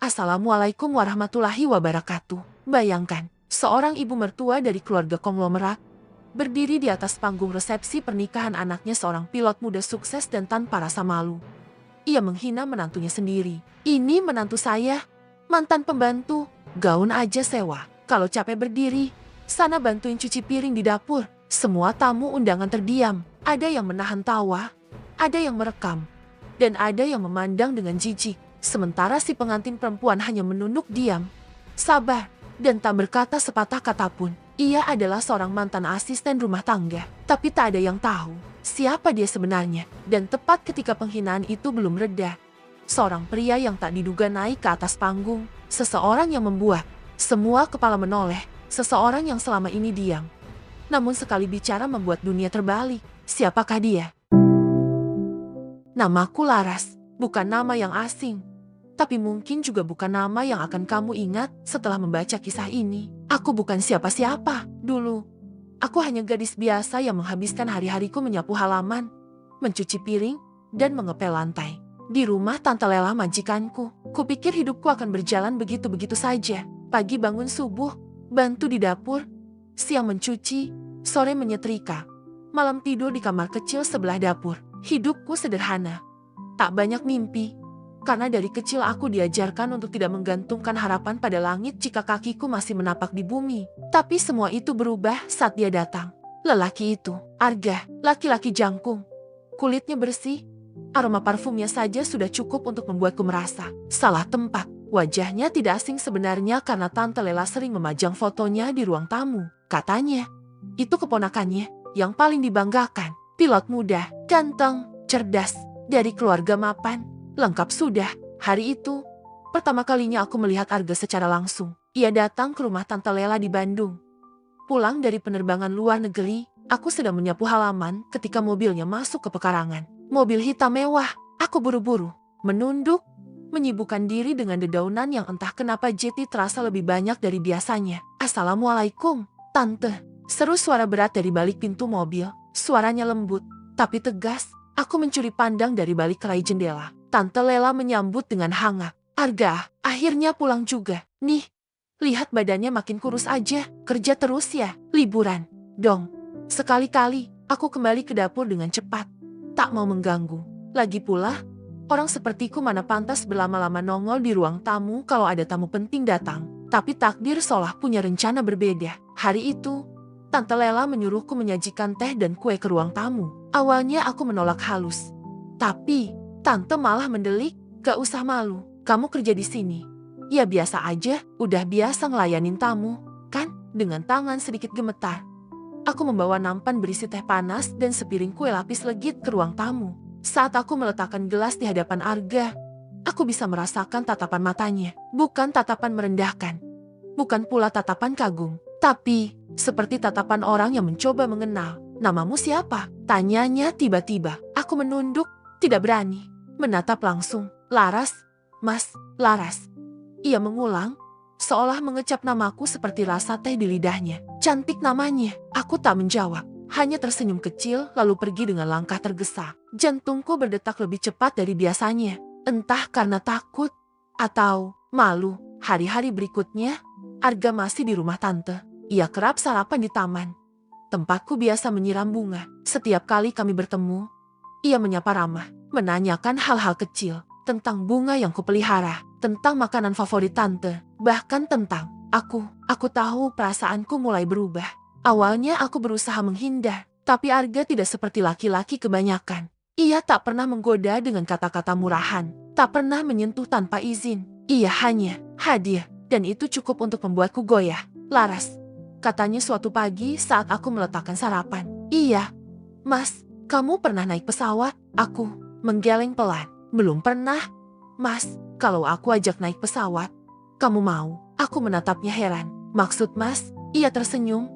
Assalamualaikum warahmatullahi wabarakatuh. Bayangkan, seorang ibu mertua dari keluarga konglomerat berdiri di atas panggung resepsi pernikahan anaknya seorang pilot muda sukses dan tanpa rasa malu. Ia menghina menantunya sendiri. Ini menantu saya, mantan pembantu, gaun aja sewa. Kalau capek berdiri, sana bantuin cuci piring di dapur. Semua tamu undangan terdiam. Ada yang menahan tawa, ada yang merekam, dan ada yang memandang dengan jijik. Sementara si pengantin perempuan hanya menunduk diam, sabar, dan tak berkata sepatah kata pun. Ia adalah seorang mantan asisten rumah tangga, tapi tak ada yang tahu siapa dia sebenarnya. Dan tepat ketika penghinaan itu belum reda, seorang pria yang tak diduga naik ke atas panggung, seseorang yang membuat semua kepala menoleh, seseorang yang selama ini diam, namun sekali bicara membuat dunia terbalik. Siapakah dia? Namaku Laras, bukan nama yang asing, tapi mungkin juga bukan nama yang akan kamu ingat setelah membaca kisah ini. Aku bukan siapa-siapa. Dulu, aku hanya gadis biasa yang menghabiskan hari-hariku menyapu halaman, mencuci piring, dan mengepel lantai di rumah Tante Lela majikanku. Kupikir hidupku akan berjalan begitu-begitu saja. Pagi bangun subuh, bantu di dapur, siang mencuci, sore menyetrika, malam tidur di kamar kecil sebelah dapur. Hidupku sederhana, tak banyak mimpi, karena dari kecil aku diajarkan untuk tidak menggantungkan harapan pada langit jika kakiku masih menapak di bumi. Tapi semua itu berubah saat dia datang. Lelaki itu, Arga, laki-laki jangkung. Kulitnya bersih, aroma parfumnya saja sudah cukup untuk membuatku merasa salah tempat. Wajahnya tidak asing sebenarnya karena Tante Lela sering memajang fotonya di ruang tamu. Katanya, itu keponakannya yang paling dibanggakan. Pilot muda, ganteng, cerdas, dari keluarga mapan, lengkap sudah. Hari itu, pertama kalinya aku melihat Arga secara langsung. Ia datang ke rumah Tante Lela di Bandung. Pulang dari penerbangan luar negeri, aku sedang menyapu halaman ketika mobilnya masuk ke pekarangan. Mobil hitam mewah. Aku buru-buru menunduk, menyibukkan diri dengan dedaunan yang entah kenapa jeti terasa lebih banyak dari biasanya. Assalamualaikum, Tante. Seru suara berat dari balik pintu mobil. Suaranya lembut, tapi tegas. Aku mencuri pandang dari balik kerai jendela. Tante Lela menyambut dengan hangat. Arga, akhirnya pulang juga. Nih, lihat badannya makin kurus aja. Kerja terus ya, liburan dong. Sekali-kali, aku kembali ke dapur dengan cepat. Tak mau mengganggu. Lagi pula, orang sepertiku mana pantas berlama-lama nongol di ruang tamu kalau ada tamu penting datang. Tapi takdir seolah punya rencana berbeda. Hari itu, Tante Lela menyuruhku menyajikan teh dan kue ke ruang tamu. Awalnya aku menolak halus. Tapi, Tante malah mendelik, gak usah malu, kamu kerja di sini. Ya biasa aja, udah biasa ngelayanin tamu, kan? Dengan tangan sedikit gemetar, aku membawa nampan berisi teh panas dan sepiring kue lapis legit ke ruang tamu. Saat aku meletakkan gelas di hadapan Arga, aku bisa merasakan tatapan matanya. Bukan tatapan merendahkan, bukan pula tatapan kagum, tapi seperti tatapan orang yang mencoba mengenal. Namamu siapa? Tanyanya tiba-tiba. Aku menunduk, tidak berani menatap langsung. Laras, Mas, Laras. Ia mengulang, seolah mengecap namaku seperti rasa teh di lidahnya. Cantik namanya. Aku tak menjawab, hanya tersenyum kecil lalu pergi dengan langkah tergesa. Jantungku berdetak lebih cepat dari biasanya. Entah karena takut atau malu. Hari-hari berikutnya, Arga masih di rumah Tante. Ia kerap sarapan di taman, tempatku biasa menyiram bunga. Setiap kali kami bertemu, ia menyapa ramah, menanyakan hal-hal kecil, tentang bunga yang kupelihara, tentang makanan favorit Tante, bahkan tentang aku. Aku tahu perasaanku mulai berubah. Awalnya aku berusaha menghindar, tapi Arga tidak seperti laki-laki kebanyakan. Ia tak pernah menggoda dengan kata-kata murahan, tak pernah menyentuh tanpa izin. Ia hanya hadir, dan itu cukup untuk membuatku goyah. Laras, katanya suatu pagi saat aku meletakkan sarapan. Iya, Mas, kamu pernah naik pesawat? Aku menggeleng pelan. Belum pernah, Mas. Kalau aku ajak naik pesawat, kamu mau? Aku menatapnya heran. Maksud Mas? Ia tersenyum.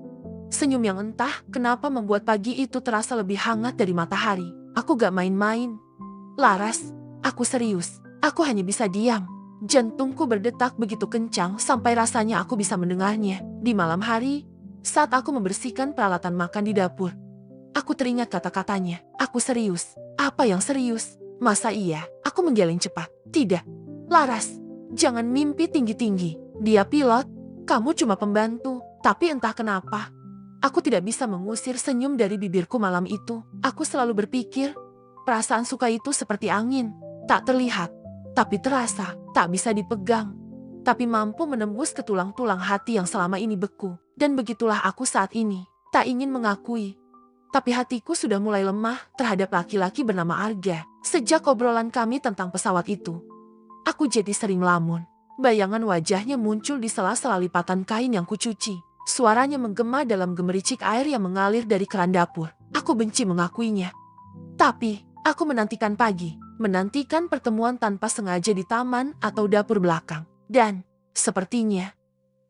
Senyum yang entah kenapa membuat pagi itu terasa lebih hangat dari matahari. Aku gak main-main. Laras, aku serius. Aku hanya bisa diam. Jantungku berdetak begitu kencang sampai rasanya aku bisa mendengarnya. Di malam hari, saat aku membersihkan peralatan makan di dapur, aku teringat kata-katanya. Aku serius. Apa yang serius? Masa iya? Aku menggeleng cepat. Tidak. Laras, jangan mimpi tinggi-tinggi. Dia pilot, kamu cuma pembantu. Tapi entah kenapa, aku tidak bisa mengusir senyum dari bibirku malam itu. Aku selalu berpikir, perasaan suka itu seperti angin. Tak terlihat, tapi terasa, tak bisa dipegang. Tapi mampu menembus ke tulang-tulang hati yang selama ini beku. Dan begitulah aku saat ini, tak ingin mengakui. Tapi hatiku sudah mulai lemah terhadap laki-laki bernama Arga. Sejak obrolan kami tentang pesawat itu, aku jadi sering melamun. Bayangan wajahnya muncul di sela-sela lipatan kain yang kucuci. Suaranya menggema dalam gemericik air yang mengalir dari keran dapur. Aku benci mengakuinya. Tapi, aku menantikan pagi. Menantikan pertemuan tanpa sengaja di taman atau dapur belakang. Dan, sepertinya,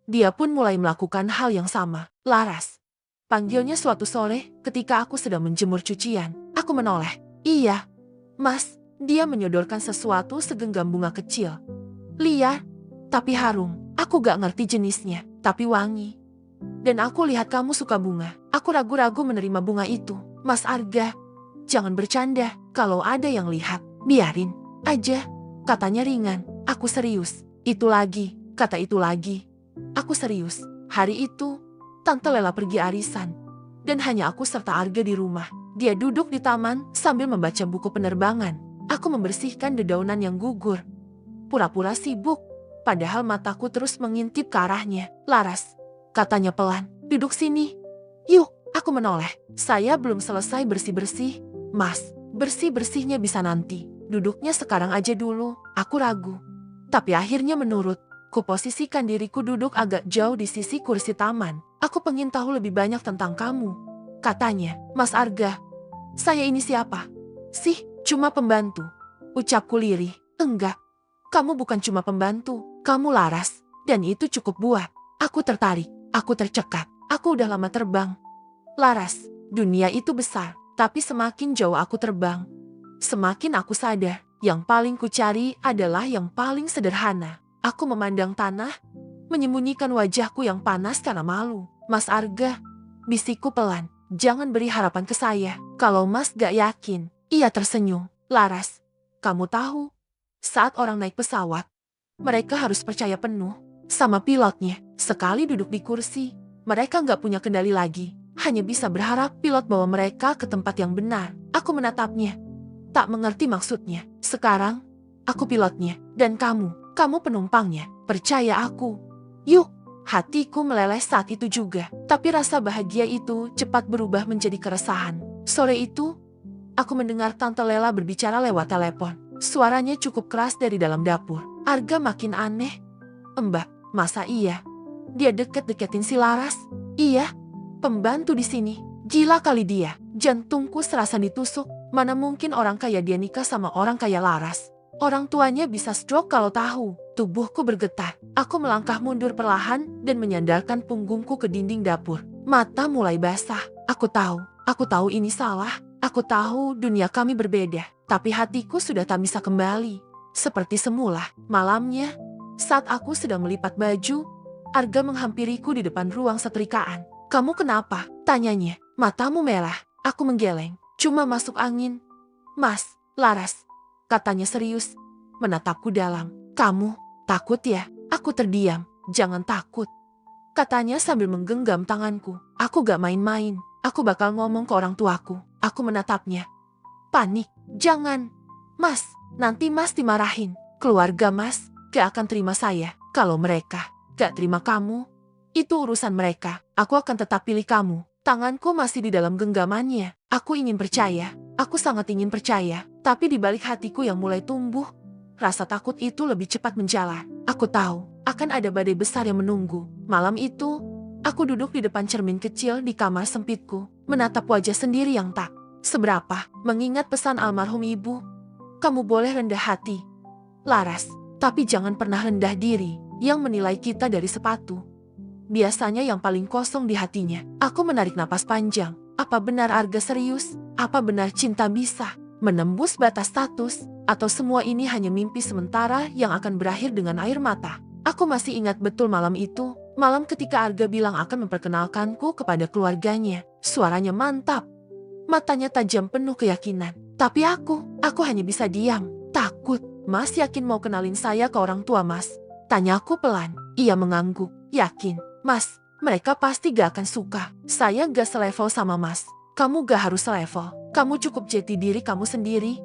dia pun mulai melakukan hal yang sama. Laras. Panggilnya suatu sore ketika aku sedang menjemur cucian. Aku menoleh. Iya, Mas. Dia menyodorkan sesuatu segenggam bunga kecil. Liar, tapi harum. Aku gak ngerti jenisnya, tapi wangi. Dan aku lihat kamu suka bunga. Aku ragu-ragu menerima bunga itu. Mas Arga, jangan bercanda. Kalau ada yang lihat, biarin aja. Katanya ringan. Aku serius. Itu lagi, kata itu lagi. Aku serius. Hari itu, Tante Lela pergi arisan. Dan hanya aku serta Arga di rumah. Dia duduk di taman sambil membaca buku penerbangan. Aku membersihkan dedaunan yang gugur. Pura-pura sibuk. Padahal mataku terus mengintip ke arahnya. Laras, katanya pelan, duduk sini. Yuk, aku menoleh. Saya belum selesai bersih-bersih. Mas, bersih-bersihnya bisa nanti. Duduknya sekarang aja dulu. Aku ragu. Tapi akhirnya menurut. Kuposisikan diriku duduk agak jauh di sisi kursi taman. Aku pengen tahu lebih banyak tentang kamu. Katanya, Mas Arga. Saya ini siapa? Sih, cuma pembantu. Ucapku lirih. Enggak. Kamu bukan cuma pembantu, kamu Laras, dan itu cukup buat. Aku tertarik, aku tercekat, aku udah lama terbang. Laras, dunia itu besar, tapi semakin jauh aku terbang, semakin aku sadar, yang paling kucari adalah yang paling sederhana. Aku memandang tanah, menyembunyikan wajahku yang panas karena malu. Mas Arga, bisikku pelan, jangan beri harapan ke saya, kalau Mas gak yakin. Ia tersenyum. Laras, kamu tahu, saat orang naik pesawat, mereka harus percaya penuh sama pilotnya. Sekali duduk di kursi, mereka nggak punya kendali lagi. Hanya bisa berharap pilot bawa mereka ke tempat yang benar. Aku menatapnya, tak mengerti maksudnya. Sekarang, aku pilotnya, dan kamu penumpangnya. Percaya aku. Yuk, hatiku meleleh saat itu juga. Tapi rasa bahagia itu cepat berubah menjadi keresahan. Sore itu, aku mendengar Tante Lela berbicara lewat telepon. Suaranya cukup keras dari dalam dapur. Arga makin aneh. Mbak, masa iya? Dia deket-deketin si Laras? Iya, pembantu di sini. Gila kali dia. Jantungku serasa ditusuk. Mana mungkin orang kaya dia nikah sama orang kaya Laras. Orang tuanya bisa stroke kalau tahu. Tubuhku bergetar. Aku melangkah mundur perlahan dan menyandarkan punggungku ke dinding dapur. Mata mulai basah. Aku tahu ini salah. Aku tahu dunia kami berbeda. Tapi hatiku sudah tak bisa kembali. Seperti semula, malamnya, saat aku sedang melipat baju, Arga menghampiriku di depan ruang setrikaan. Kamu kenapa? Tanyanya. Matamu merah. Aku menggeleng. Cuma masuk angin. Mas, Laras. Katanya serius. Menatapku dalam. Kamu takut ya? Aku terdiam. Jangan takut. Katanya sambil menggenggam tanganku. Aku gak main-main. Aku bakal ngomong ke orang tuaku. Aku menatapnya. Panik. Jangan. Mas, nanti Mas dimarahin. Keluarga Mas gak akan terima saya. Kalau mereka gak terima kamu, itu urusan mereka. Aku akan tetap pilih kamu. Tanganku masih di dalam genggamannya. Aku ingin percaya. Aku sangat ingin percaya. Tapi di balik hatiku yang mulai tumbuh, rasa takut itu lebih cepat menjalar. Aku tahu akan ada badai besar yang menunggu. Malam itu, aku duduk di depan cermin kecil di kamar sempitku, menatap wajah sendiri yang tak seberapa, mengingat pesan almarhum ibu. Kamu boleh rendah hati, Laras, tapi jangan pernah rendah diri. Yang menilai kita dari sepatu, biasanya yang paling kosong di hatinya. Aku menarik napas panjang. Apa benar Arga serius? Apa benar cinta bisa menembus batas status? Atau semua ini hanya mimpi sementara yang akan berakhir dengan air mata? Aku masih ingat betul malam itu. Malam ketika Arga bilang akan memperkenalkanku kepada keluarganya. Suaranya mantap. Matanya tajam penuh keyakinan. Tapi aku hanya bisa diam. Takut. Mas yakin mau kenalin saya ke orang tua Mas? Tanyaku pelan. Ia mengangguk. Yakin, Mas, mereka pasti gak akan suka. Saya gak selevel sama Mas. Kamu gak harus selevel. Kamu cukup jati diri kamu sendiri.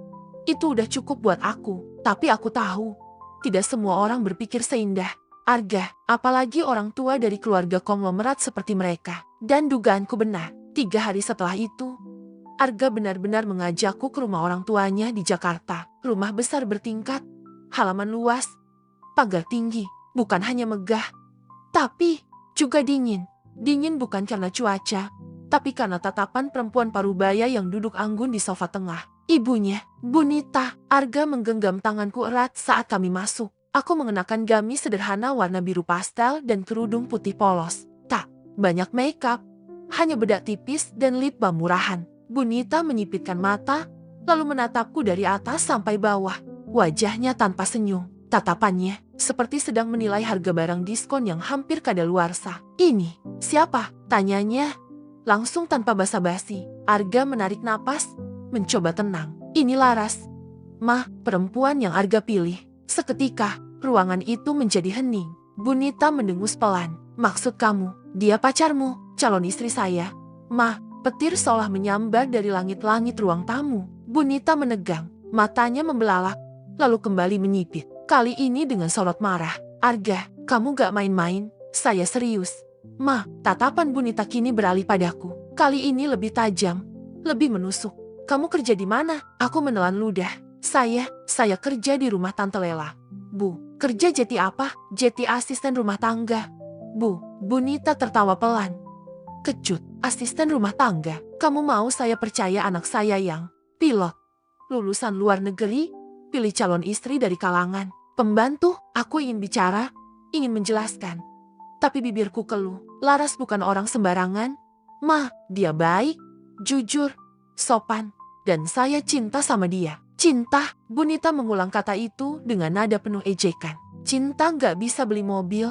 Itu udah cukup buat aku. Tapi aku tahu, tidak semua orang berpikir seindah Arga, apalagi orang tua dari keluarga konglomerat seperti mereka. Dan dugaanku benar, 3 hari setelah itu, Arga benar-benar mengajakku ke rumah orang tuanya di Jakarta. Rumah besar bertingkat, halaman luas, pagar tinggi, bukan hanya megah, tapi juga dingin. Dingin bukan karena cuaca, tapi karena tatapan perempuan parubaya yang duduk anggun di sofa tengah. Ibunya, Bunita. Arga menggenggam tanganku erat saat kami masuk. Aku mengenakan gamis sederhana warna biru pastel dan kerudung putih polos. Tak banyak makeup, hanya bedak tipis dan lip balm murahan. Bunita menyipitkan mata, lalu menatapku dari atas sampai bawah. Wajahnya tanpa senyum. Tatapannya seperti sedang menilai harga barang diskon yang hampir kadaluarsa. Ini siapa? Tanyanya langsung tanpa basa-basi. Arga menarik napas, mencoba tenang. Ini Laras, Mah, perempuan yang Arga pilih. Seketika, ruangan itu menjadi hening. Bunita mendengus pelan. Maksud kamu, dia pacarmu, calon istri saya? Mah, petir seolah menyambar dari langit-langit ruang tamu. Bunita menegang, matanya membelalak, lalu kembali menyipit. Kali ini dengan sorot marah. Arga, kamu gak main-main, saya serius. Mah, tatapan Bunita kini beralih padaku. Kali ini lebih tajam, lebih menusuk. Kamu kerja di mana? Aku menelan ludah. Saya kerja di rumah Tante Lela. Bu, kerja jadi apa? Jadi asisten rumah tangga. Bu, Bunita tertawa pelan. Kecut, asisten rumah tangga. Kamu mau saya percaya anak saya yang pilot, lulusan luar negeri, pilih calon istri dari kalangan pembantu? Aku ingin bicara, ingin menjelaskan. Tapi bibirku keluh. Laras bukan orang sembarangan. Mah, dia baik, jujur, sopan, dan saya cinta sama dia. Cinta, Bunita mengulang kata itu dengan nada penuh ejekan. Cinta gak bisa beli mobil,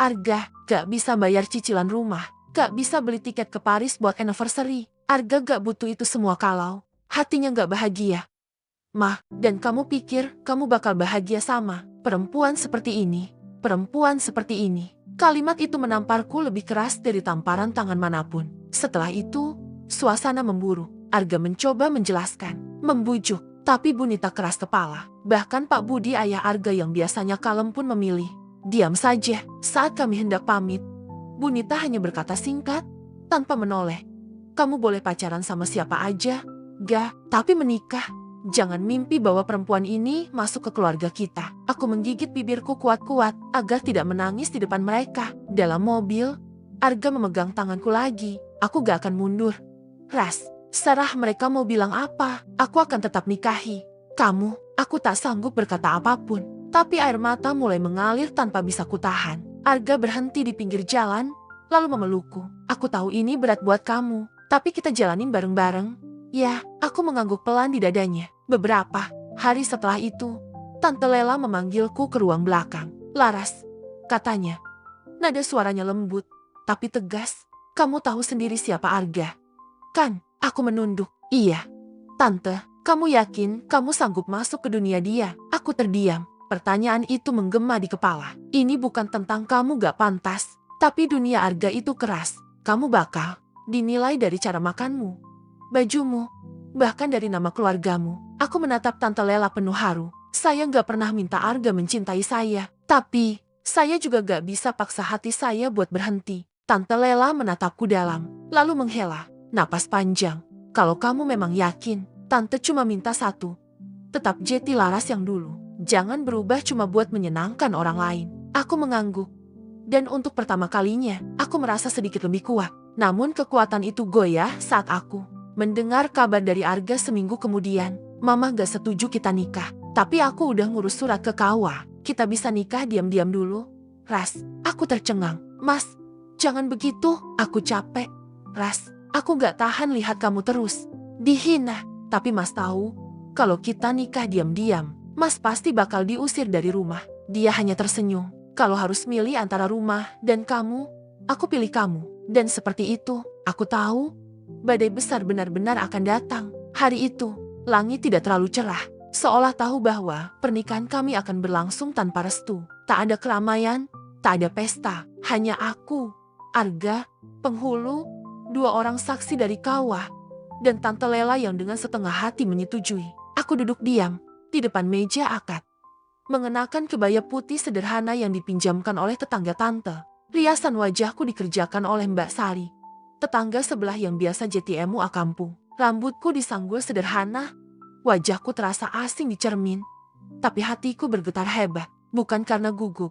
Arga gak bisa bayar cicilan rumah, gak bisa beli tiket ke Paris buat anniversary. Arga gak butuh itu semua kalau hatinya gak bahagia. Mah, dan kamu pikir kamu bakal bahagia sama perempuan seperti ini? Perempuan seperti ini. Kalimat itu menamparku lebih keras dari tamparan tangan manapun. Setelah itu, suasana memburuk. Arga mencoba menjelaskan, membujuk. Tapi Bunita keras kepala. Bahkan Pak Budi ayah Arga yang biasanya kalem pun memilih diam saja saat kami hendak pamit. Bunita hanya berkata singkat, tanpa menoleh. Kamu boleh pacaran sama siapa aja, tapi menikah. Jangan mimpi bahwa perempuan ini masuk ke keluarga kita. Aku menggigit bibirku kuat-kuat agar tidak menangis di depan mereka. Dalam mobil, Arga memegang tanganku lagi. Aku gak akan mundur. Ras, serah mereka mau bilang apa, aku akan tetap nikahi kamu. Aku tak sanggup berkata apapun, tapi air mata mulai mengalir tanpa bisa kutahan. Arga berhenti di pinggir jalan, lalu memelukku. Aku tahu ini berat buat kamu, tapi kita jalanin bareng-bareng. Ya, aku mengangguk pelan di dadanya. Beberapa hari setelah itu, Tante Lela memanggilku ke ruang belakang. Laras, katanya. Nada suaranya lembut, tapi tegas. Kamu tahu sendiri siapa Arga, kan? Aku menunduk. Iya. Tante, kamu yakin kamu sanggup masuk ke dunia dia? Aku terdiam. Pertanyaan itu menggema di kepala. Ini bukan tentang kamu gak pantas, tapi dunia Arga itu keras. Kamu bakal dinilai dari cara makanmu, bajumu, bahkan dari nama keluargamu. Aku menatap Tante Lela penuh haru. Saya gak pernah minta Arga mencintai saya, tapi saya juga gak bisa paksa hati saya buat berhenti. Tante Lela menatapku dalam, lalu menghela napas panjang. Kalau kamu memang yakin, Tante cuma minta satu. Tetap jadi Laras yang dulu. Jangan berubah cuma buat menyenangkan orang lain. Aku mengangguk. Dan untuk pertama kalinya, aku merasa sedikit lebih kuat. Namun kekuatan itu goyah saat aku mendengar kabar dari Arga seminggu kemudian. Mama gak setuju kita nikah. Tapi aku udah ngurus surat ke KUA. Kita bisa nikah diam-diam dulu. Ras, aku tercengang. Mas, jangan begitu. Aku capek. Ras, aku gak tahan lihat kamu terus dihina. Tapi Mas tahu, kalau kita nikah diam-diam, Mas pasti bakal diusir dari rumah. Dia hanya tersenyum. Kalau harus milih antara rumah dan kamu, aku pilih kamu. Dan seperti itu, aku tahu badai besar benar-benar akan datang. Hari itu, langit tidak terlalu cerah, seolah tahu bahwa pernikahan kami akan berlangsung tanpa restu. Tak ada keramaian, tak ada pesta, hanya aku, Arga, penghulu, 2 orang saksi dari kawah, dan Tante Lela yang dengan setengah hati menyetujui. Aku duduk diam di depan meja akad, mengenakan kebaya putih sederhana yang dipinjamkan oleh tetangga tante. Riasan wajahku dikerjakan oleh Mbak Sari, tetangga sebelah yang biasa JTMU kampung. Rambutku disanggul sederhana, wajahku terasa asing di cermin. Tapi hatiku bergetar hebat, bukan karena gugup,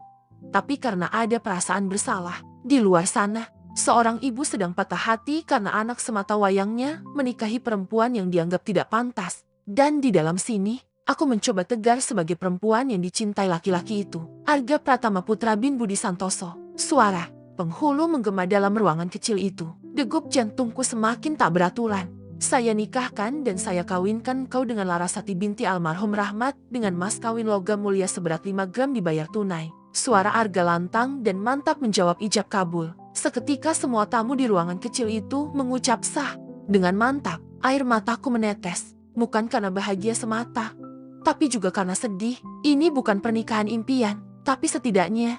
tapi karena ada perasaan bersalah. Di luar sana, seorang ibu sedang patah hati karena anak semata wayangnya menikahi perempuan yang dianggap tidak pantas. Dan di dalam sini, aku mencoba tegar sebagai perempuan yang dicintai laki-laki itu. Arga Pratama Putra bin Budi Santoso. Suara penghulu menggema dalam ruangan kecil itu. Degup jantungku semakin tak beraturan. Saya nikahkan dan saya kawinkan kau dengan Larasati binti almarhum Rahmat dengan mas kawin logam mulia seberat 5 gram dibayar tunai. Suara Arga lantang dan mantap menjawab ijab kabul. Seketika semua tamu di ruangan kecil itu mengucap sah. Dengan mantap, air mataku menetes. Bukan karena bahagia semata, tapi juga karena sedih. Ini bukan pernikahan impian, tapi setidaknya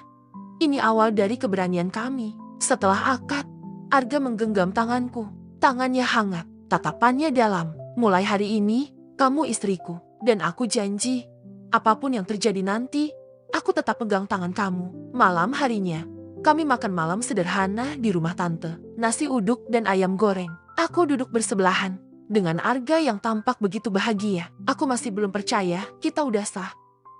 ini awal dari keberanian kami. Setelah akad, Arga menggenggam tanganku. Tangannya hangat, tatapannya dalam. Mulai hari ini, kamu istriku. Dan aku janji, apapun yang terjadi nanti, aku tetap pegang tangan kamu. Malam harinya, kami makan malam sederhana di rumah tante. Nasi uduk dan ayam goreng. Aku duduk bersebelahan dengan Arga yang tampak begitu bahagia. Aku masih belum percaya kita udah sah,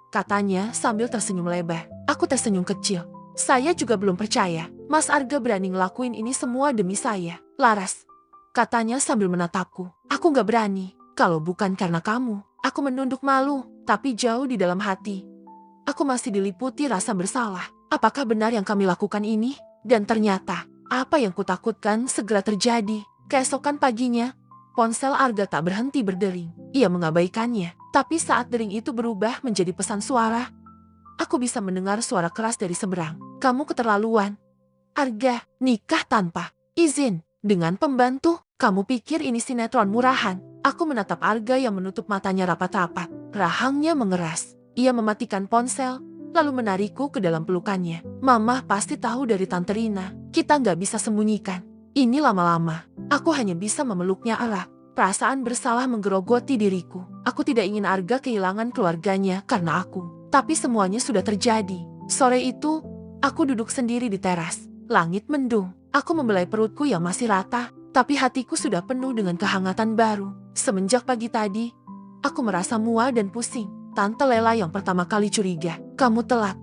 katanya sambil tersenyum lebar. Aku tersenyum kecil. Saya juga belum percaya. Mas Arga berani ngelakuin ini semua demi saya. Laras, katanya sambil menatapku. Aku gak berani. Kalau bukan karena kamu. Aku menunduk malu, tapi jauh di dalam hati aku masih diliputi rasa bersalah. Apakah benar yang kami lakukan ini? Dan ternyata, apa yang kutakutkan segera terjadi. Keesokan paginya, ponsel Arga tak berhenti berdering. Ia mengabaikannya. Tapi saat dering itu berubah menjadi pesan suara, aku bisa mendengar suara keras dari seberang. Kamu keterlaluan. Arga, nikah tanpa izin dengan pembantu. Kamu pikir ini sinetron murahan? Aku menatap Arga yang menutup matanya rapat-rapat. Rahangnya mengeras. Ia mematikan ponsel, lalu menarikku ke dalam pelukannya. Mama pasti tahu dari Tante Rina. Kita nggak bisa sembunyikan. Ini lama-lama, aku hanya bisa memeluknya erat. Perasaan bersalah menggerogoti diriku. Aku tidak ingin Arga kehilangan keluarganya karena aku. Tapi semuanya sudah terjadi. Sore itu, aku duduk sendiri di teras. Langit mendung. Aku membelai perutku yang masih rata, tapi hatiku sudah penuh dengan kehangatan baru. Semenjak pagi tadi, aku merasa mual dan pusing. Tante Lela yang pertama kali curiga. Kamu telat.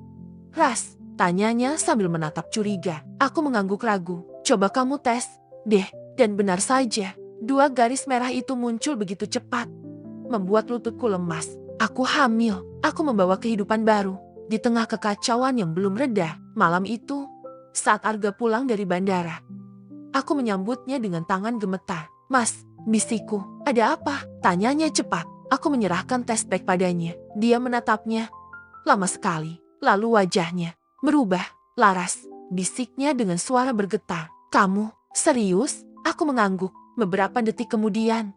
Ras, tanyanya sambil menatap curiga. Aku mengangguk ragu. Coba kamu tes deh. Dan benar saja, 2 garis merah itu muncul begitu cepat, membuat lututku lemas. Aku hamil. Aku membawa kehidupan baru di tengah kekacauan yang belum reda. Malam itu, saat Arga pulang dari bandara, aku menyambutnya dengan tangan gemetar. Mas, bisikku, ada apa? Tanyanya cepat. Aku menyerahkan tes bag padanya. Dia menatapnya lama sekali. Lalu wajahnya berubah. Laras, bisiknya dengan suara bergetar. Kamu serius? Aku mengangguk. Beberapa detik kemudian,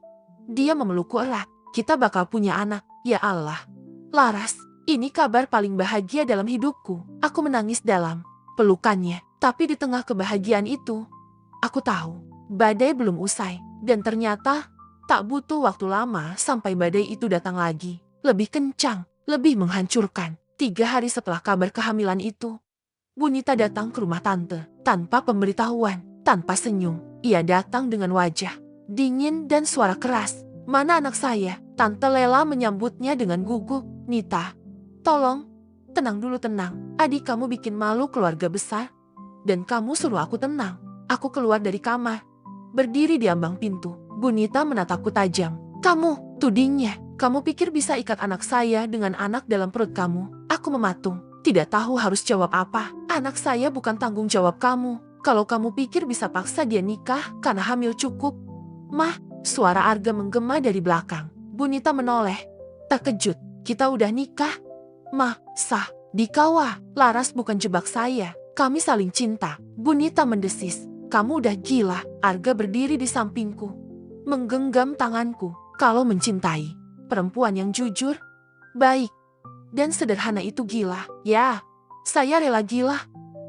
dia memelukku erat. Kita bakal punya anak. Ya Allah. Laras, ini kabar paling bahagia dalam hidupku. Aku menangis dalam pelukannya. Tapi di tengah kebahagiaan itu, aku tahu badai belum usai. Dan ternyata tak butuh waktu lama sampai badai itu datang lagi. Lebih kencang, lebih menghancurkan. 3 hari setelah kabar kehamilan itu, Bunita datang ke rumah tante. Tanpa pemberitahuan, tanpa senyum. Ia datang dengan wajah dingin dan suara keras. Mana anak saya? Tante Lela menyambutnya dengan gugup. Nita, tolong, tenang dulu, tenang. Adik kamu bikin malu keluarga besar. Dan kamu suruh aku tenang. Aku keluar dari kamar, berdiri di ambang pintu. Bunita menatapku tajam. Kamu, tudingnya. Kamu pikir bisa ikat anak saya dengan anak dalam perut kamu? Aku mematung. Tidak tahu harus jawab apa. Anak saya bukan tanggung jawab kamu. Kalau kamu pikir bisa paksa dia nikah karena hamil cukup. Mah, suara Arga menggema dari belakang. Bunita menoleh. Terkejut. Kita udah nikah? Mah, sah. Di kawah. Laras bukan jebak saya. Kami saling cinta. Bunita mendesis. Kamu udah gila. Arga berdiri di sampingku, menggenggam tanganku. Kalau mencintai perempuan yang jujur, baik, dan sederhana itu gila. Ya, saya rela gila.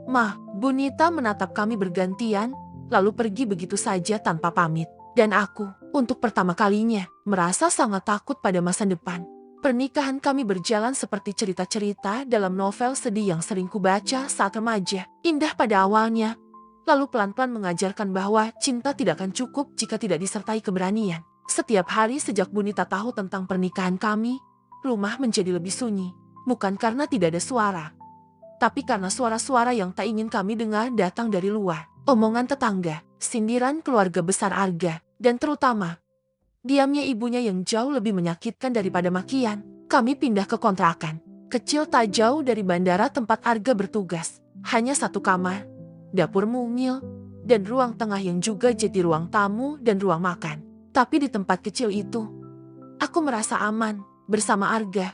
Ma, Bunita menatap kami bergantian, lalu pergi begitu saja tanpa pamit. Dan aku, untuk pertama kalinya, merasa sangat takut pada masa depan. Pernikahan kami berjalan seperti cerita-cerita dalam novel sedih yang sering kubaca saat remaja. Indah pada awalnya, lalu pelan-pelan mengajarkan bahwa cinta tidak akan cukup jika tidak disertai keberanian. Setiap hari sejak Bunita tahu tentang pernikahan kami, rumah menjadi lebih sunyi. Bukan karena tidak ada suara, tapi karena suara-suara yang tak ingin kami dengar datang dari luar. Omongan tetangga, sindiran keluarga besar Arga, dan terutama diamnya ibunya yang jauh lebih menyakitkan daripada makian. Kami pindah ke kontrakan kecil tak jauh dari bandara tempat Arga bertugas. Hanya satu kamar, dapur mungil, dan ruang tengah yang juga jadi ruang tamu dan ruang makan. Tapi di tempat kecil itu, aku merasa aman bersama Arga.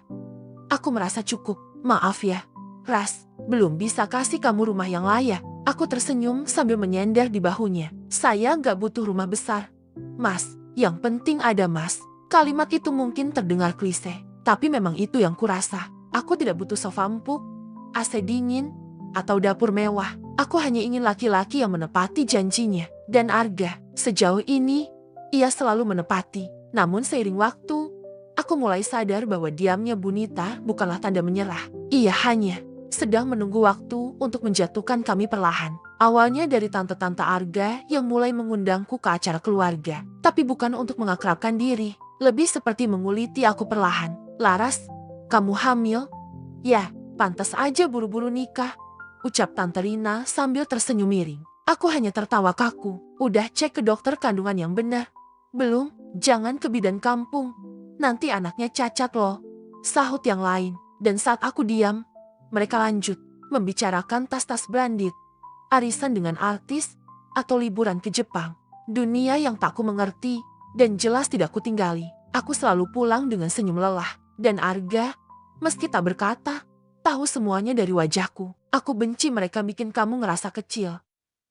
Aku merasa cukup. Maaf ya, Ras, belum bisa kasih kamu rumah yang layak. Aku tersenyum sambil menyender di bahunya. Saya gak butuh rumah besar, Mas. Yang penting ada Mas. Kalimat itu mungkin terdengar klise, tapi memang itu yang kurasa. Aku tidak butuh sofa empuk, AC dingin, atau dapur mewah. Aku hanya ingin laki-laki yang menepati janjinya. Dan Arga, sejauh ini, ia selalu menepati. Namun seiring waktu, aku mulai sadar bahwa diamnya Bunita bukanlah tanda menyerah. Ia hanya sedang menunggu waktu untuk menjatuhkan kami perlahan. Awalnya dari tante-tante Arga yang mulai mengundangku ke acara keluarga. Tapi bukan untuk mengakrabkan diri. Lebih seperti menguliti aku perlahan. Laras, kamu hamil? Ya, pantas aja buru-buru nikah, ucap Tante Rina sambil tersenyum miring. Aku hanya tertawa kaku. Udah cek ke dokter kandungan yang benar? Belum, jangan ke bidan kampung. Nanti anaknya cacat loh, sahut yang lain. Dan saat aku diam, mereka lanjut membicarakan tas-tas branded, arisan dengan artis, atau liburan ke Jepang. Dunia yang tak ku mengerti dan jelas tidak ku tinggali. Aku selalu pulang dengan senyum lelah. Dan Arga, meski tak berkata, tahu semuanya dari wajahku. Aku benci mereka bikin kamu ngerasa kecil,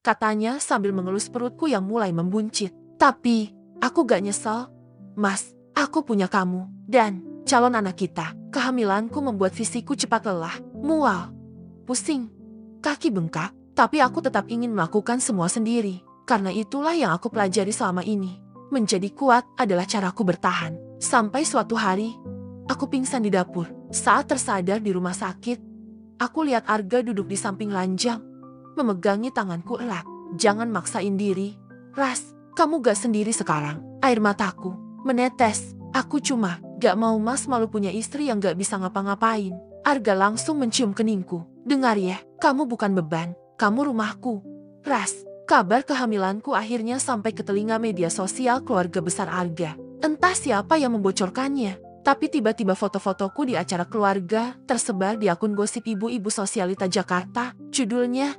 katanya sambil mengelus perutku yang mulai membuncit. Tapi, aku gak nyesal. Mas, aku punya kamu dan calon anak kita. Kehamilanku membuat fisikku cepat lelah, mual, pusing, kaki bengkak. Tapi aku tetap ingin melakukan semua sendiri. Karena itulah yang aku pelajari selama ini. Menjadi kuat adalah caraku bertahan. Sampai suatu hari, aku pingsan di dapur. Saat tersadar di rumah sakit, aku lihat Arga duduk di samping ranjang, memegangi tanganku erat. Jangan maksain diri, Ras, kamu gak sendiri sekarang. Air mataku menetes. Aku cuma gak mau Mas malu punya istri yang gak bisa ngapa-ngapain. Arga langsung mencium keningku. Dengar ya, kamu bukan beban, kamu rumahku. Ras, kabar kehamilanku akhirnya sampai ke telinga media sosial keluarga besar Arga. Entah siapa yang membocorkannya, tapi tiba-tiba foto-fotoku di acara keluarga tersebar di akun gosip ibu-ibu sosialita Jakarta. Judulnya,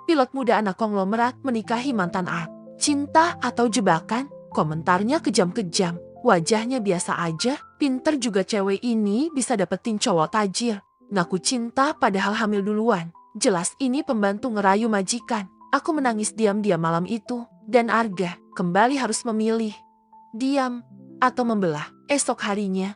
pilot muda anak konglomerat menikahi mantan art. Cinta atau jebakan? Komentarnya kejam-kejam. Wajahnya biasa aja, pinter juga cewek ini bisa dapetin cowok tajir. Ngaku cinta padahal hamil duluan. Jelas ini pembantu ngerayu majikan. Aku menangis diam-diam malam itu. Dan Arga kembali harus memilih, diam atau membelah. Esok harinya,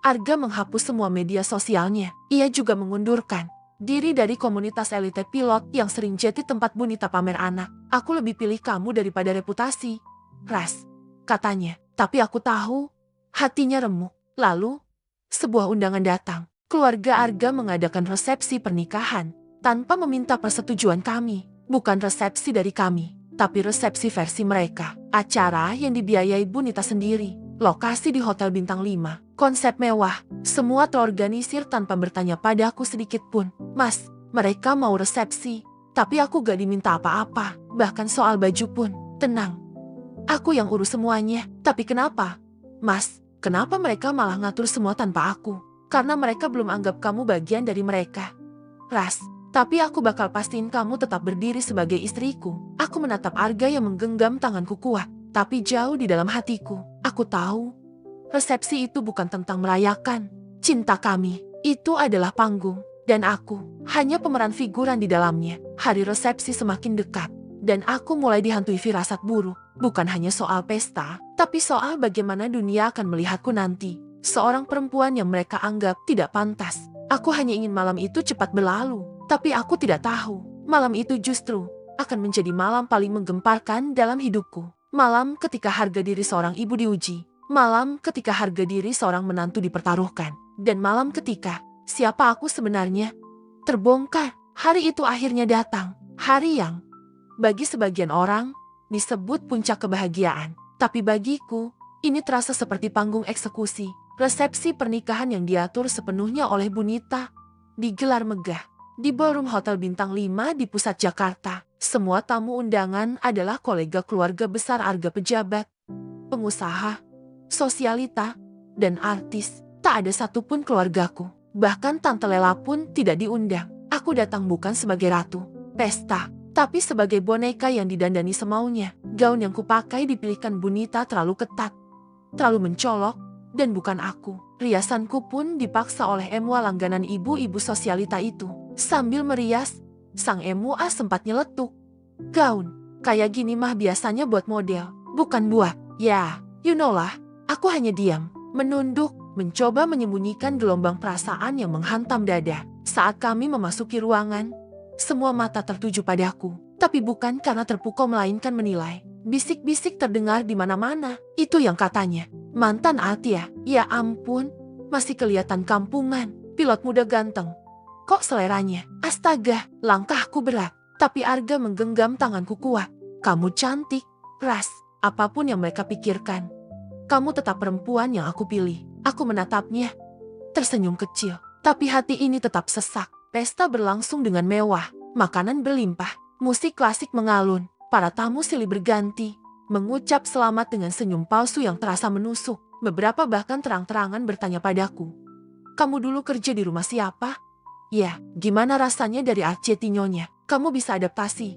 Arga menghapus semua media sosialnya. Ia juga mengundurkan diri dari komunitas elite pilot yang sering jadi tempat Bunita pamer anak. Aku lebih pilih kamu daripada reputasi, Ras, katanya. Tapi aku tahu, hatinya remuk. Lalu, sebuah undangan datang. Keluarga Arga mengadakan resepsi pernikahan tanpa meminta persetujuan kami. Bukan resepsi dari kami, tapi resepsi versi mereka. Acara yang dibiayai Bunita sendiri. Lokasi di Hotel Bintang 5. Konsep mewah. Semua terorganisir tanpa bertanya padaku sedikit pun. Mas, mereka mau resepsi, tapi aku gak diminta apa-apa. Bahkan soal baju pun, tenang. Aku yang urus semuanya. Tapi kenapa? Mas, kenapa mereka malah ngatur semua tanpa aku? Karena mereka belum anggap kamu bagian dari mereka. Ras, tapi aku bakal pastiin kamu tetap berdiri sebagai istriku. Aku menatap Arga yang menggenggam tanganku kuat. Tapi jauh di dalam hatiku, aku tahu, resepsi itu bukan tentang merayakan cinta kami. Itu adalah panggung, dan aku hanya pemeran figuran di dalamnya. Hari resepsi semakin dekat, dan aku mulai dihantui firasat buruk. Bukan hanya soal pesta, tapi soal bagaimana dunia akan melihatku nanti. seorang perempuan yang mereka anggap tidak pantas. Aku hanya ingin malam itu cepat berlalu, tapi aku tidak tahu. Malam itu justru akan menjadi malam paling menggemparkan dalam hidupku. Malam ketika harga diri seorang ibu diuji. Malam ketika harga diri seorang menantu dipertaruhkan. Dan malam ketika siapa aku sebenarnya terbongkar. Hari itu akhirnya datang. Hari yang bagi sebagian orang disebut puncak kebahagiaan. Tapi bagiku, ini terasa seperti panggung eksekusi. Resepsi pernikahan yang diatur sepenuhnya oleh Bunita digelar megah di ballroom hotel bintang 5 di pusat Jakarta. Semua tamu undangan adalah kolega keluarga besar Arga, pejabat, pengusaha, sosialita, dan artis. Tak ada satupun keluargaku. Bahkan Tante Lela pun tidak diundang. Aku datang bukan sebagai ratu pesta, tapi sebagai boneka yang didandani semaunya. Gaun yang kupakai dipilihkan Bunita terlalu ketat, terlalu mencolok, dan bukan aku. Riasanku pun dipaksa oleh MUA langganan ibu-ibu sosialita itu. Sambil merias, sang MUA sempat nyeletuk. Gaun kayak gini mah biasanya buat model, bukan buat, ya, you know lah. Aku hanya diam, menunduk, mencoba menyembunyikan gelombang perasaan yang menghantam dada. Saat kami memasuki ruangan, semua mata tertuju padaku. Tapi bukan karena terpukau melainkan menilai. Bisik-bisik terdengar di mana-mana. Itu yang katanya, mantan Atia. Ya ampun, masih kelihatan kampungan. Pilot muda ganteng. Kok seleranya? Astaga, langkahku berat. Tapi Arga menggenggam tanganku kuat. Kamu cantik, Ras. Apapun yang mereka pikirkan, kamu tetap perempuan yang aku pilih. Aku menatapnya, tersenyum kecil. Tapi hati ini tetap sesak. Pesta berlangsung dengan mewah. Makanan berlimpah. Musik klasik mengalun. Para tamu silih berganti mengucap selamat dengan senyum palsu yang terasa menusuk. Beberapa bahkan terang-terangan bertanya padaku, kamu dulu kerja di rumah siapa? Ya, gimana rasanya dari Arcetinyonya? Kamu bisa adaptasi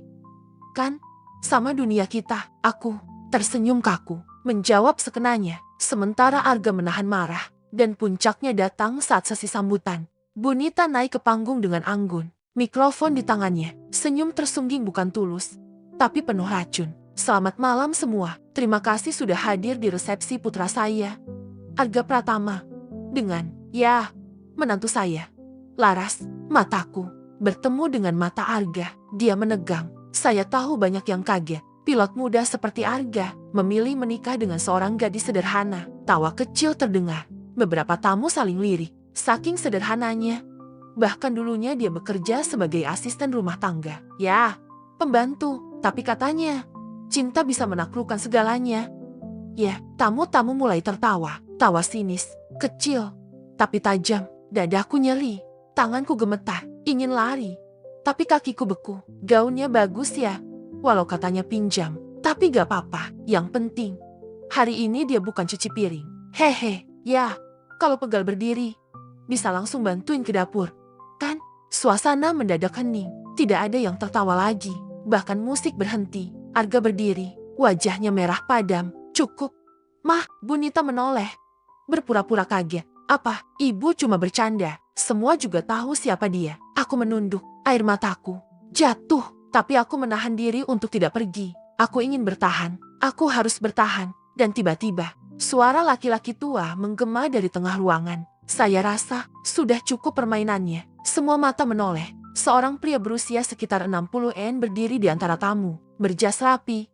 kan sama dunia kita? Aku tersenyum kaku, menjawab sekenanya. Sementara Arga menahan marah. Dan puncaknya datang saat sesi sambutan. Bunita naik ke panggung dengan anggun. Mikrofon di tangannya. Senyum tersungging bukan tulus, tapi penuh racun. Selamat malam semua. Terima kasih sudah hadir di resepsi putra saya, Arga Pratama. Dengan, ya, menantu saya, Laras. Mataku bertemu dengan mata Arga. Dia menegang. Saya tahu banyak yang kaget. Pilot muda seperti Arga memilih menikah dengan seorang gadis sederhana. Tawa kecil terdengar. Beberapa tamu saling lirik. Saking sederhananya. Bahkan dulunya dia bekerja sebagai asisten rumah tangga. Ya, pembantu. Tapi katanya, cinta bisa menaklukkan segalanya. Ya, tamu-tamu mulai tertawa. Tawa sinis, kecil, tapi tajam. Dadaku nyeri. Tanganku gemetar. Ingin lari. Tapi kakiku beku. Gaunnya bagus ya. Walau katanya pinjam. Tapi gak apa-apa. Yang penting, hari ini dia bukan cuci piring. Hehe, ya. Kalau pegal berdiri, bisa langsung bantuin ke dapur. Kan? Suasana mendadak hening. Tidak ada yang tertawa lagi. Bahkan musik berhenti. Arga berdiri. Wajahnya merah padam. Cukup. Mah, Bunita menoleh. Berpura-pura kaget. Apa? Ibu cuma bercanda. Semua juga tahu siapa dia. Aku menunduk. Air mataku jatuh. Tapi aku menahan diri untuk tidak pergi. Aku ingin bertahan. Aku harus bertahan. Dan tiba-tiba, suara laki-laki tua menggema dari tengah ruangan. Saya rasa sudah cukup permainannya. Semua mata menoleh. Seorang pria berusia sekitar 60-an berdiri di antara tamu. Berjas rapi,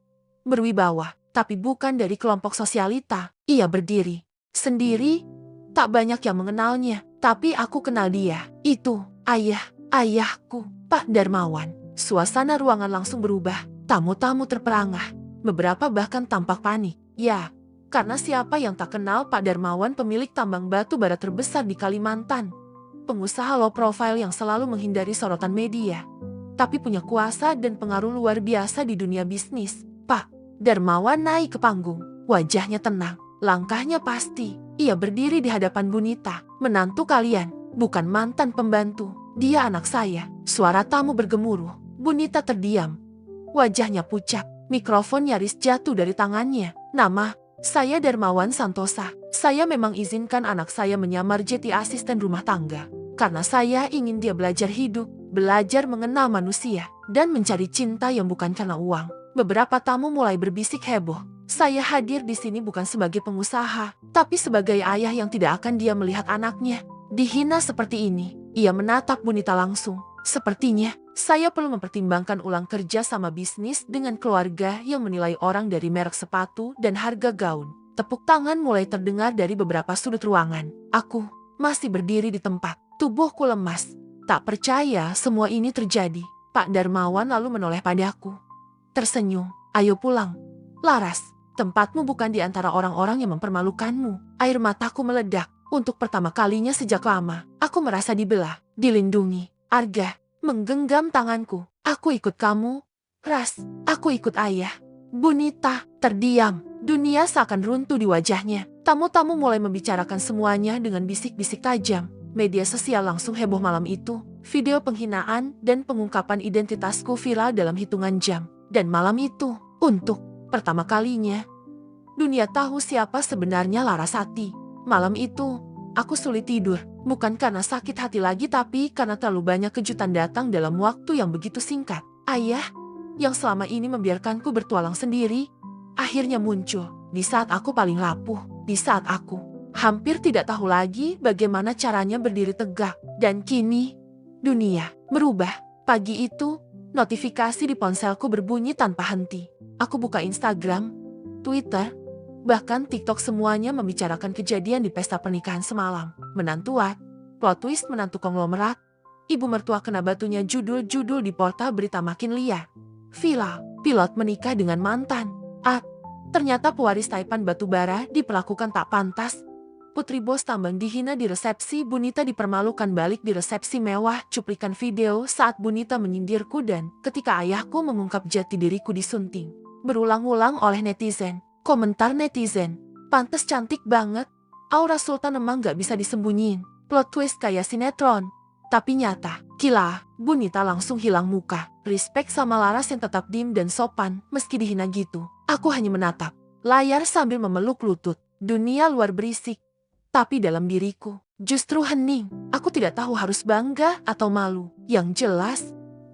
berwibawa, tapi bukan dari kelompok sosialita. Ia berdiri sendiri. Tak banyak yang mengenalnya, tapi aku kenal dia. Itu ayahku, Pak Darmawan. Suasana ruangan langsung berubah. Tamu-tamu terperangah. Beberapa bahkan tampak panik. Ya, karena siapa yang tak kenal Pak Darmawan, pemilik tambang batu bara terbesar di Kalimantan. Pengusaha low profile yang selalu menghindari sorotan media. Tapi punya kuasa dan pengaruh luar biasa di dunia bisnis. Pak Darmawan naik ke panggung. Wajahnya tenang. Langkahnya pasti. Ia berdiri di hadapan Bunita. Menantu kalian, bukan mantan pembantu. Dia anak saya. Suara tamu bergemuruh. Bunita terdiam. Wajahnya pucat. Mikrofon nyaris jatuh dari tangannya. Nama, saya Darmawan Santosa. Saya memang izinkan anak saya menyamar jadi asisten rumah tangga. Karena saya ingin dia belajar hidup, belajar mengenal manusia, dan mencari cinta yang bukan karena uang. Beberapa tamu mulai berbisik heboh. Saya hadir di sini bukan sebagai pengusaha, tapi sebagai ayah yang tidak akan diam melihat anaknya dihina seperti ini. Ia menatap Bunita langsung. Sepertinya, saya perlu mempertimbangkan ulang kerja sama bisnis dengan keluarga yang menilai orang dari merek sepatu dan harga gaun. Tepuk tangan mulai terdengar dari beberapa sudut ruangan. Aku masih berdiri di tempat. Tubuhku lemas. Tak percaya semua ini terjadi. Pak Darmawan lalu menoleh padaku. Tersenyum. Ayo pulang. Laras, tempatmu bukan di antara orang-orang yang mempermalukanmu. Air mataku meledak. Untuk pertama kalinya sejak lama, aku merasa dibelah, dilindungi. Arga menggenggam tanganku. Aku ikut kamu. Ras, aku ikut ayah. Bunita terdiam. Dunia seakan runtuh di wajahnya. Tamu-tamu mulai membicarakan semuanya dengan bisik-bisik tajam. Media sosial langsung heboh malam itu. Video penghinaan dan pengungkapan identitasku viral dalam hitungan jam. Dan malam itu, untuk pertama kalinya, dunia tahu siapa sebenarnya Larasati. Malam itu, aku sulit tidur. Bukan karena sakit hati lagi, tapi karena terlalu banyak kejutan datang dalam waktu yang begitu singkat. Ayah, yang selama ini membiarkanku bertualang sendiri, akhirnya muncul di saat aku paling rapuh. Di saat aku hampir tidak tahu lagi bagaimana caranya berdiri tegak. Dan kini, dunia berubah. Pagi itu, notifikasi di ponselku berbunyi tanpa henti. Aku buka Instagram, Twitter, bahkan TikTok, semuanya membicarakan kejadian di pesta pernikahan semalam. Menantuat, plot twist menantu konglomerat, ibu mertua kena batunya, judul-judul di portal berita makin liar. Viral, pilot menikah dengan mantan. Ternyata pewaris Taipan Batubara diperlakukan tak pantas. Putri bos tambang dihina di resepsi, Bunita dipermalukan balik di resepsi mewah, cuplikan video saat Bunita menyindirku dan ketika ayahku mengungkap jati diriku disunting berulang-ulang oleh netizen. Komentar netizen, pantes cantik banget. Aura Sultan emang gak bisa disembunyiin. Plot twist kayak sinetron. Tapi nyata, gila, Bunita langsung hilang muka. Respect sama Laras yang tetap diem dan sopan meski dihina gitu. Aku hanya menatap layar sambil memeluk lutut. Dunia luar berisik, tapi dalam diriku justru hening. Aku tidak tahu harus bangga atau malu. Yang jelas,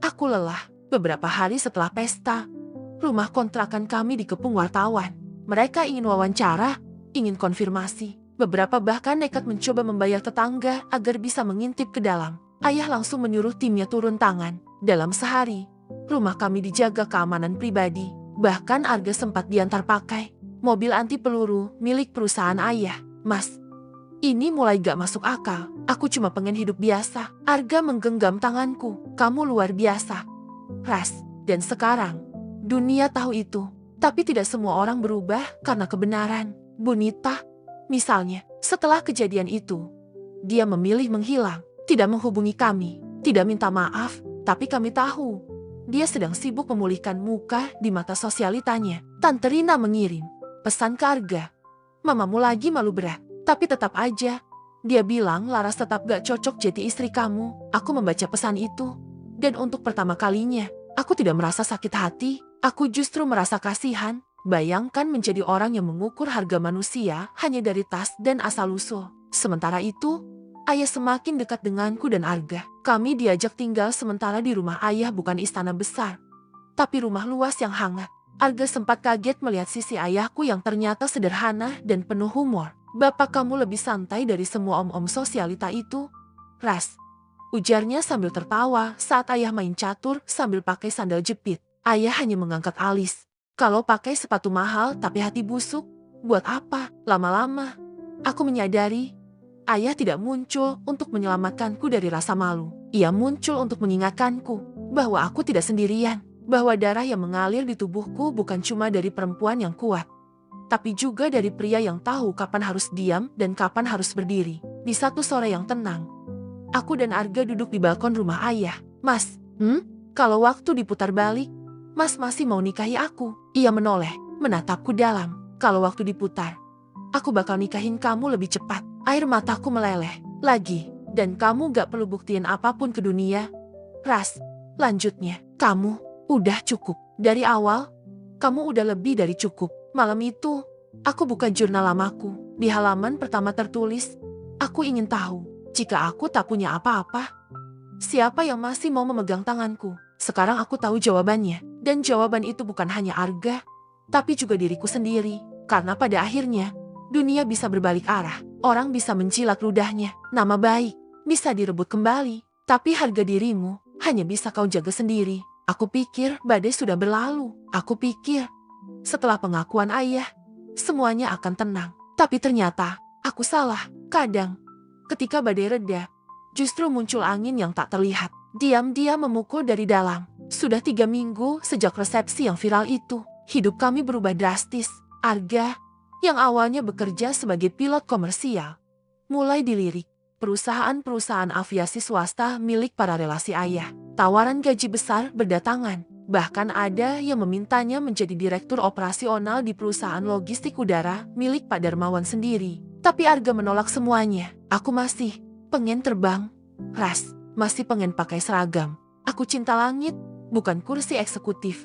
aku lelah. Beberapa hari setelah pesta, rumah kontrakan kami dikepung wartawan. Mereka ingin wawancara, ingin konfirmasi. Beberapa bahkan nekat mencoba membayar tetangga agar bisa mengintip ke dalam. Ayah langsung menyuruh timnya turun tangan. Dalam sehari, rumah kami dijaga keamanan pribadi. Bahkan Arga sempat diantar pakai mobil anti peluru milik perusahaan ayah. Mas, ini mulai gak masuk akal. Aku cuma pengen hidup biasa. Arga menggenggam tanganku. Kamu luar biasa, Ras. Dan sekarang, dunia tahu itu. Tapi tidak semua orang berubah karena kebenaran. Bunita, misalnya, setelah kejadian itu, dia memilih menghilang, tidak menghubungi kami, tidak minta maaf, tapi kami tahu dia sedang sibuk memulihkan muka di mata sosialitanya. Tante Rina mengirim pesan ke Arga. Mamamu lagi malu berat, tapi tetap aja. Dia bilang Laras tetap gak cocok jadi istri kamu. Aku membaca pesan itu, dan untuk pertama kalinya, aku tidak merasa sakit hati. Aku justru merasa kasihan. Bayangkan menjadi orang yang mengukur harga manusia hanya dari tas dan asal-usul. Sementara itu, ayah semakin dekat denganku dan Arga. Kami diajak tinggal sementara di rumah ayah, bukan istana besar, tapi rumah luas yang hangat. Arga sempat kaget melihat sisi ayahku yang ternyata sederhana dan penuh humor. Bapak kamu lebih santai dari semua om-om sosialita itu, Ras. Ujarnya sambil tertawa saat ayah main catur sambil pakai sandal jepit. Ayah hanya mengangkat alis. Kalau pakai sepatu mahal tapi hati busuk, buat apa? Lama-lama, aku menyadari ayah tidak muncul untuk menyelamatkanku dari rasa malu. Ia muncul untuk mengingatkanku bahwa aku tidak sendirian. Bahwa darah yang mengalir di tubuhku bukan cuma dari perempuan yang kuat, tapi juga dari pria yang tahu kapan harus diam dan kapan harus berdiri. Di satu sore yang tenang, aku dan Arga duduk di balkon rumah ayah. Mas, kalau waktu diputar balik, Mas masih mau nikahi aku? Ia menoleh, menatapku dalam. Kalau waktu diputar, aku bakal nikahin kamu lebih cepat. Air mataku meleleh lagi. Dan kamu gak perlu buktiin apapun ke dunia, Ras. Lanjutnya, kamu udah cukup. Dari awal, kamu udah lebih dari cukup. Malam itu, aku buka jurnal lamaku. Di halaman pertama tertulis, aku ingin tahu, jika aku tak punya apa-apa, siapa yang masih mau memegang tanganku? Sekarang aku tahu jawabannya. Dan jawaban itu bukan hanya Arga, tapi juga diriku sendiri. Karena pada akhirnya, dunia bisa berbalik arah. Orang bisa mencilat ludahnya. Nama baik bisa direbut kembali. Tapi harga dirimu hanya bisa kau jaga sendiri. Aku pikir badai sudah berlalu. Aku pikir setelah pengakuan ayah, semuanya akan tenang. Tapi ternyata aku salah. Kadang, ketika badai reda, justru muncul angin yang tak terlihat. Diam-diam memukul dari dalam. Sudah 3 minggu sejak resepsi yang viral itu. Hidup kami berubah drastis. Arga, yang awalnya bekerja sebagai pilot komersial, mulai dilirik perusahaan-perusahaan aviasi swasta milik para relasi ayah. Tawaran gaji besar berdatangan. Bahkan ada yang memintanya menjadi direktur operasional di perusahaan logistik udara milik Pak Darmawan sendiri. Tapi Arga menolak semuanya. Aku masih pengen terbang. Ras, masih pengen pakai seragam. Aku cinta langit, bukan kursi eksekutif,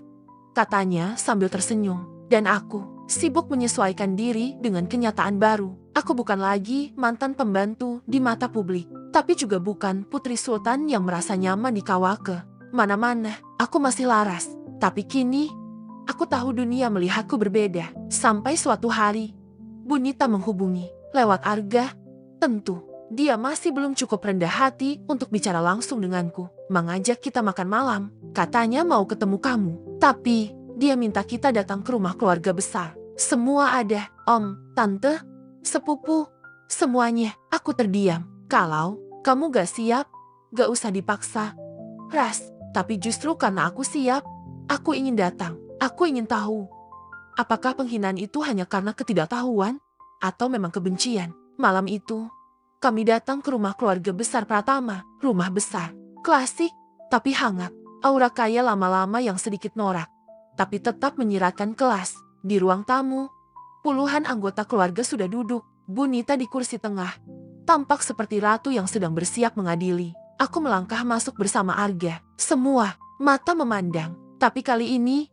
katanya sambil tersenyum. Dan aku sibuk menyesuaikan diri dengan kenyataan baru. Aku bukan lagi mantan pembantu di mata publik, tapi juga bukan putri sultan yang merasa nyaman di Kawake. Mana-mana, aku masih laras. Tapi kini, aku tahu dunia melihatku berbeda. Sampai suatu hari, Bunita menghubungi lewat Arga. Tentu, dia masih belum cukup rendah hati untuk bicara langsung denganku. Mengajak kita makan malam. Katanya mau ketemu kamu. Tapi, dia minta kita datang ke rumah keluarga besar. Semua ada, om, tante, sepupu, semuanya. Aku terdiam. Kalau kamu gak siap, gak usah dipaksa. Ras, tapi justru karena aku siap, aku ingin datang. Aku ingin tahu, apakah penghinaan itu hanya karena ketidaktahuan, atau memang kebencian. Malam itu, kami datang ke rumah keluarga besar Pratama. Rumah besar, klasik, tapi hangat. Aura kaya lama-lama yang sedikit norak, tapi tetap menyiratkan kelas. Di ruang tamu, puluhan anggota keluarga sudah duduk. Bunita di kursi tengah, tampak seperti ratu yang sedang bersiap mengadili. Aku melangkah masuk bersama Arga. Semua mata memandang, tapi kali ini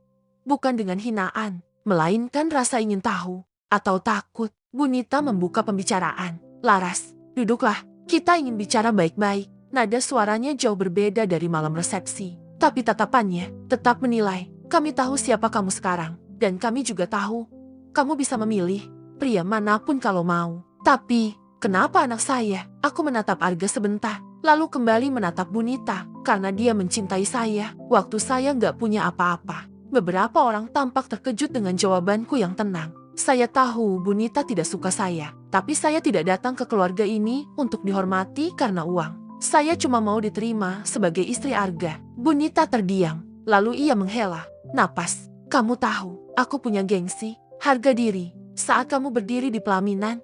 bukan dengan hinaan, melainkan rasa ingin tahu atau takut. Bunita membuka pembicaraan. Laras, duduklah. Kita ingin bicara baik-baik. Nada suaranya jauh berbeda dari malam resepsi, tapi tatapannya tetap menilai. Kami tahu siapa kamu sekarang. Dan kami juga tahu, kamu bisa memilih pria manapun kalau mau. Tapi, kenapa anak saya? Aku menatap Arga sebentar, lalu kembali menatap Bunita. Karena dia mencintai saya, waktu saya nggak punya apa-apa. Beberapa orang tampak terkejut dengan jawabanku yang tenang. Saya tahu Bunita tidak suka saya, tapi saya tidak datang ke keluarga ini untuk dihormati karena uang. Saya cuma mau diterima sebagai istri Arga. Bunita terdiam, lalu ia menghela napas. Kamu tahu, aku punya gengsi, harga diri. Saat kamu berdiri di pelaminan,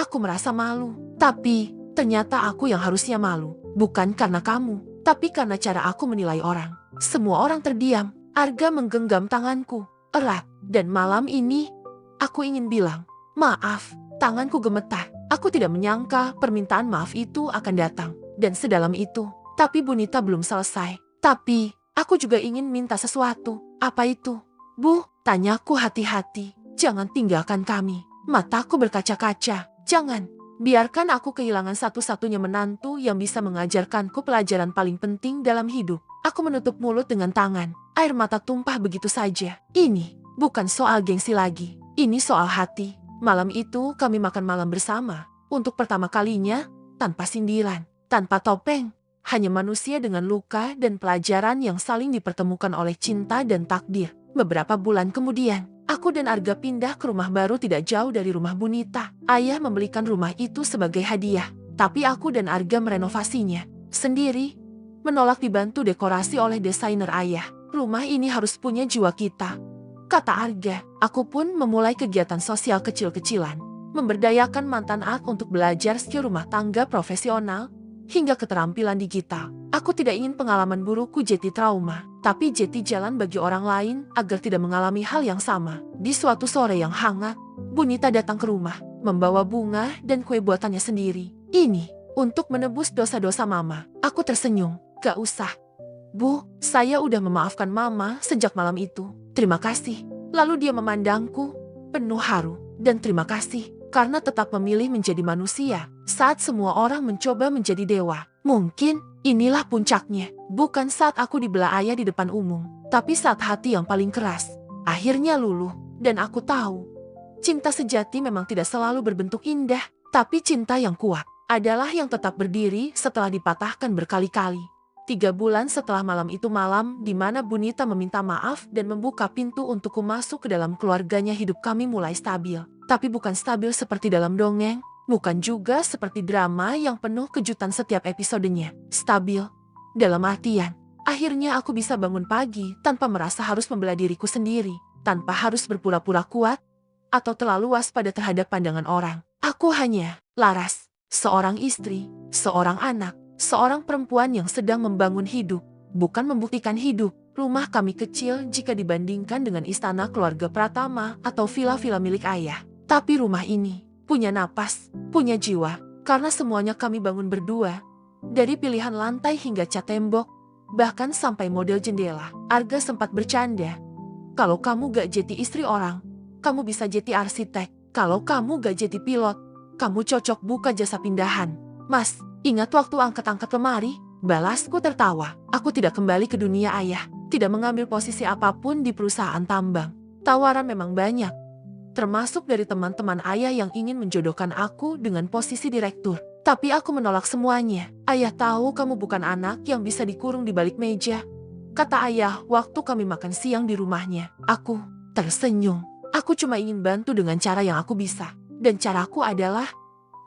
aku merasa malu. Tapi, ternyata aku yang harusnya malu. Bukan karena kamu, tapi karena cara aku menilai orang. Semua orang terdiam. Arga menggenggam tanganku erat. Dan malam ini, aku ingin bilang, maaf. Tanganku gemetar. Aku tidak menyangka permintaan maaf itu akan datang. Dan sedalam itu. Tapi Bunita belum selesai. Tapi, aku juga ingin minta sesuatu. Apa itu? Bu, tanyaku hati-hati. Jangan tinggalkan kami. Mataku berkaca-kaca. Jangan. Biarkan aku kehilangan satu-satunya menantu yang bisa mengajarkanku pelajaran paling penting dalam hidup. Aku menutup mulut dengan tangan. Air mata tumpah begitu saja. Ini bukan soal gengsi lagi. Ini soal hati. Malam itu kami makan malam bersama. Untuk pertama kalinya, tanpa sindiran, tanpa topeng. Hanya manusia dengan luka dan pelajaran yang saling dipertemukan oleh cinta dan takdir. Beberapa bulan kemudian, aku dan Arga pindah ke rumah baru tidak jauh dari rumah Bunita. Ayah membelikan rumah itu sebagai hadiah. Tapi aku dan Arga merenovasinya sendiri. Menolak dibantu dekorasi oleh desainer ayah. Rumah ini harus punya jiwa kita, kata Arga. Aku pun memulai kegiatan sosial kecil-kecilan. Memberdayakan mantan aku untuk belajar skill rumah tangga profesional, hingga keterampilan digital. Aku tidak ingin pengalaman burukku jadi trauma, tapi jadi jalan bagi orang lain agar tidak mengalami hal yang sama. Di suatu sore yang hangat, Bunita datang ke rumah, membawa bunga dan kue buatannya sendiri. Ini untuk menebus dosa-dosa mama. Aku tersenyum. Gak usah. Bu, saya udah memaafkan mama sejak malam itu. Terima kasih. Lalu dia memandangku, penuh haru. Dan terima kasih, karena tetap memilih menjadi manusia saat semua orang mencoba menjadi dewa. Mungkin inilah puncaknya. Bukan saat aku dibelah ayah di depan umum, tapi saat hati yang paling keras akhirnya luluh. Dan aku tahu, cinta sejati memang tidak selalu berbentuk indah, tapi cinta yang kuat adalah yang tetap berdiri setelah dipatahkan berkali-kali. 3 bulan setelah malam itu, malam di mana Bunita meminta maaf dan membuka pintu untukku masuk ke dalam keluarganya, hidup kami mulai stabil. Tapi bukan stabil seperti dalam dongeng, bukan juga seperti drama yang penuh kejutan setiap episodenya. Stabil dalam artian, akhirnya aku bisa bangun pagi tanpa merasa harus membela diriku sendiri, tanpa harus berpura-pura kuat atau terlalu waspada terhadap pandangan orang. Aku hanya Laras, seorang istri, seorang anak, seorang perempuan yang sedang membangun hidup, bukan membuktikan hidup. Rumah kami kecil jika dibandingkan dengan istana keluarga Pratama atau villa-villa milik ayah. Tapi rumah ini punya napas, punya jiwa, karena semuanya kami bangun berdua. Dari pilihan lantai hingga cat tembok, bahkan sampai model jendela. Arga sempat bercanda, kalau kamu gak jadi istri orang, kamu bisa jadi arsitek. Kalau kamu gak jadi pilot, kamu cocok buka jasa pindahan. Mas, ingat waktu angkat-angkat lemari? Balasku tertawa. Aku tidak kembali ke dunia ayah, tidak mengambil posisi apapun di perusahaan tambang. Tawaran memang banyak, termasuk dari teman-teman ayah yang ingin menjodohkan aku dengan posisi direktur. Tapi aku menolak semuanya. Ayah tahu kamu bukan anak yang bisa dikurung di balik meja, kata ayah waktu kami makan siang di rumahnya. Aku tersenyum. Aku cuma ingin bantu dengan cara yang aku bisa. Dan caraku adalah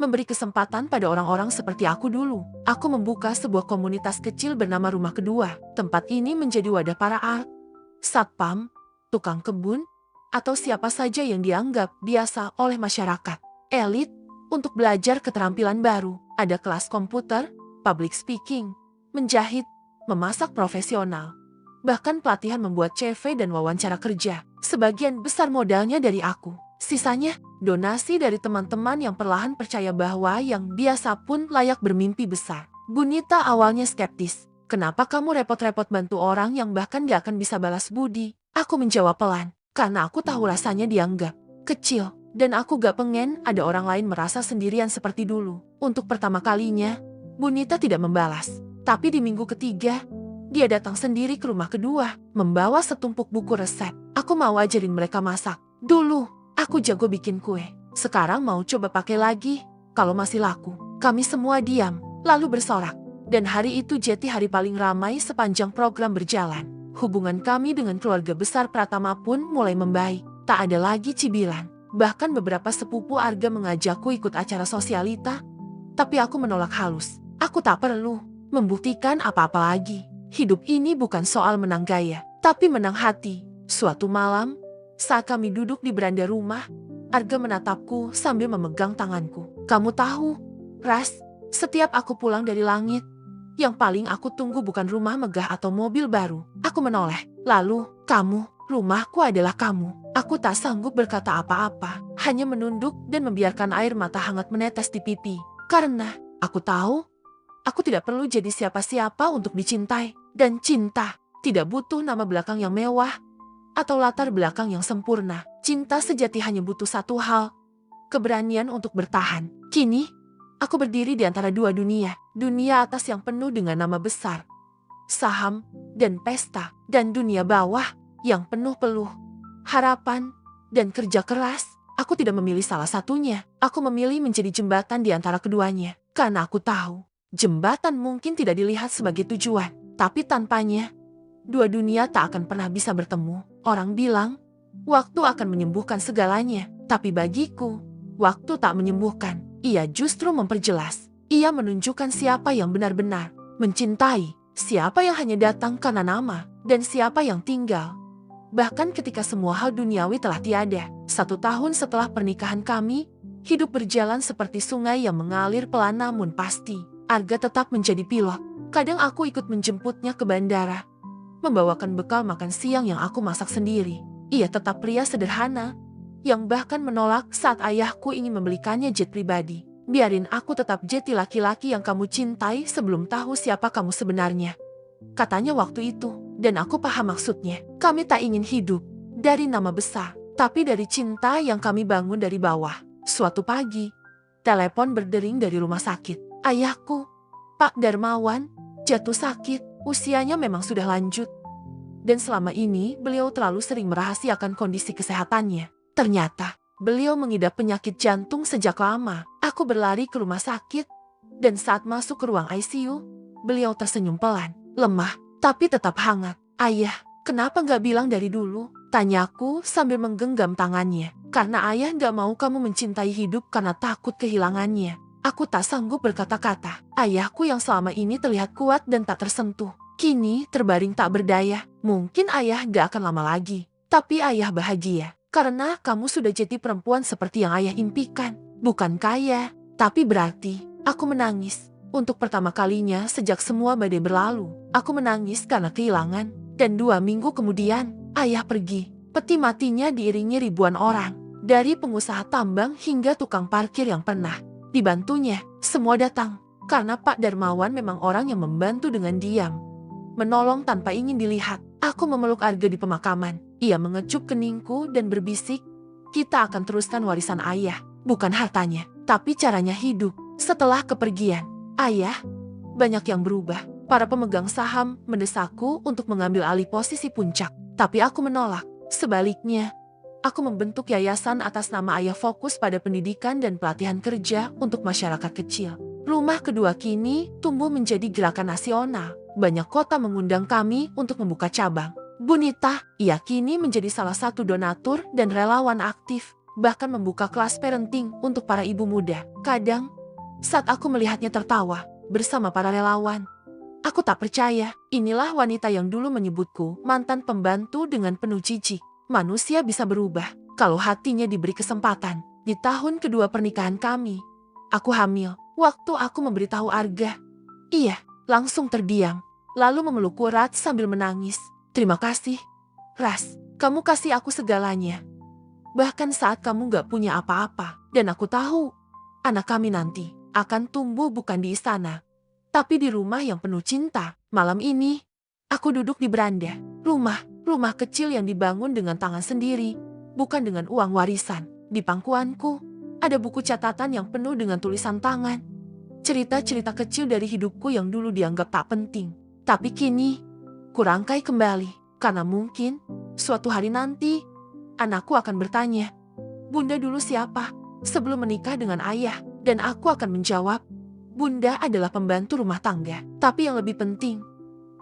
memberi kesempatan pada orang-orang seperti aku dulu. Aku membuka sebuah komunitas kecil bernama Rumah Kedua. Tempat ini menjadi wadah para art, satpam, tukang kebun, atau siapa saja yang dianggap biasa oleh masyarakat elit untuk belajar keterampilan baru. Ada kelas komputer, public speaking, menjahit, memasak profesional, bahkan pelatihan membuat CV dan wawancara kerja. Sebagian besar modalnya dari aku. Sisanya, donasi dari teman-teman yang perlahan percaya bahwa yang biasa pun layak bermimpi besar. Bunita awalnya skeptis. Kenapa kamu repot-repot bantu orang yang bahkan gak akan bisa balas budi? Aku menjawab pelan, karena aku tahu rasanya dianggap kecil. Dan aku gak pengen ada orang lain merasa sendirian seperti dulu. Untuk pertama kalinya, Bunita tidak membalas. Tapi di minggu ketiga, dia datang sendiri ke Rumah Kedua, membawa setumpuk buku resep. Aku mau ajarin mereka masak. Dulu, aku jago bikin kue. Sekarang mau coba pakai lagi. Kalau masih laku, kami semua diam, lalu bersorak. Dan hari itu jadi hari paling ramai sepanjang program berjalan. Hubungan kami dengan keluarga besar Pratama pun mulai membaik. Tak ada lagi cibiran. Bahkan beberapa sepupu Arga mengajakku ikut acara sosialita. Tapi aku menolak halus. Aku tak perlu membuktikan apa-apa lagi. Hidup ini bukan soal menang gaya, tapi menang hati. Suatu malam, saat kami duduk di beranda rumah, Arga menatapku sambil memegang tanganku. Kamu tahu, Ras, setiap aku pulang dari langit, yang paling aku tunggu bukan rumah megah atau mobil baru. Aku menoleh. Lalu, kamu, rumahku adalah kamu. Aku tak sanggup berkata apa-apa, hanya menunduk dan membiarkan air mata hangat menetes di pipi. Karena aku tahu, aku tidak perlu jadi siapa-siapa untuk dicintai. Dan cinta tidak butuh nama belakang yang mewah atau latar belakang yang sempurna. Cinta sejati hanya butuh satu hal, keberanian untuk bertahan. Kini, aku berdiri di antara dua dunia. Dunia atas yang penuh dengan nama besar, saham, dan pesta. Dan dunia bawah yang penuh harapan dan kerja keras. Aku tidak memilih salah satunya. Aku memilih menjadi jembatan di antara keduanya. Karena aku tahu, jembatan mungkin tidak dilihat sebagai tujuan. Tapi tanpanya, dua dunia tak akan pernah bisa bertemu. Orang bilang, waktu akan menyembuhkan segalanya. Tapi bagiku, waktu tak menyembuhkan. Ia justru memperjelas. Ia menunjukkan siapa yang benar-benar mencintai, siapa yang hanya datang karena nama, dan siapa yang tinggal bahkan ketika semua hal duniawi telah tiada. 1 tahun setelah pernikahan kami, hidup berjalan seperti sungai yang mengalir pelan namun pasti. Arga tetap menjadi pilot. Kadang aku ikut menjemputnya ke bandara, membawakan bekal makan siang yang aku masak sendiri. Ia tetap pria sederhana, yang bahkan menolak saat ayahku ingin membelikannya jet pribadi. Biarin aku tetap jadi laki-laki yang kamu cintai sebelum tahu siapa kamu sebenarnya, katanya waktu itu. Dan aku paham maksudnya. Kami tak ingin hidup dari nama besar, tapi dari cinta yang kami bangun dari bawah. Suatu pagi, telepon berdering dari rumah sakit. Ayahku, Pak Darmawan, jatuh sakit. Usianya memang sudah lanjut, Dan selama ini beliau terlalu sering merahasiakan kondisi kesehatannya. Ternyata beliau mengidap penyakit jantung sejak lama. Aku berlari ke rumah sakit. Dan saat masuk ke ruang ICU, beliau tersenyum pelan, lemah, tapi tetap hangat. Ayah, kenapa nggak bilang dari dulu? Tanyaku sambil menggenggam tangannya. Karena ayah nggak mau kamu mencintai hidup karena takut kehilangannya. Aku tak sanggup berkata-kata. Ayahku yang selama ini terlihat kuat dan tak tersentuh, kini terbaring tak berdaya. Mungkin ayah gak akan lama lagi. Tapi ayah bahagia. Karena kamu sudah jadi perempuan seperti yang ayah impikan. Bukan kaya, tapi berarti. Aku menangis. Untuk pertama kalinya sejak semua badai berlalu. Aku menangis karena kehilangan. Dan 2 minggu kemudian, ayah pergi. Peti matinya diiringi ribuan orang. Dari pengusaha tambang hingga tukang parkir yang pernah dibantunya. Semua datang. Karena Pak Darmawan memang orang yang membantu dengan diam. Menolong tanpa ingin dilihat. Aku memeluk Arga di pemakaman. Ia mengecup keningku dan berbisik, kita akan teruskan warisan ayah. Bukan hartanya, tapi caranya hidup. Setelah kepergian ayah, banyak yang berubah. Para pemegang saham mendesakku untuk mengambil alih posisi puncak. Tapi aku menolak. Sebaliknya, aku membentuk yayasan atas nama ayah, fokus pada pendidikan dan pelatihan kerja untuk masyarakat kecil. Rumah kedua kini tumbuh menjadi gerakan nasional. Banyak kota mengundang kami untuk membuka cabang. Bunita, ia kini menjadi salah satu donatur dan relawan aktif. Bahkan membuka kelas parenting untuk para ibu muda. Kadang, saat aku melihatnya tertawa bersama para relawan, aku tak percaya. Inilah wanita yang dulu menyebutku mantan pembantu dengan penuh jijik. Manusia bisa berubah kalau hatinya diberi kesempatan. Di tahun kedua pernikahan kami, aku hamil. Waktu aku memberitahu Arga, ia langsung terdiam, lalu memelukku erat sambil menangis. Terima kasih, Ras. Kamu kasih aku segalanya. Bahkan saat kamu gak punya apa-apa. Dan aku tahu, anak kami nanti akan tumbuh bukan di istana, tapi di rumah yang penuh cinta. Malam ini, aku duduk di beranda. Rumah kecil yang dibangun dengan tangan sendiri, bukan dengan uang warisan. Di pangkuanku, ada buku catatan yang penuh dengan tulisan tangan. Cerita-cerita kecil dari hidupku yang dulu dianggap tak penting. Tapi kini, kurangkai kembali. Karena mungkin, suatu hari nanti, anakku akan bertanya, Bunda dulu siapa sebelum menikah dengan ayah? Dan aku akan menjawab, Bunda adalah pembantu rumah tangga. Tapi yang lebih penting,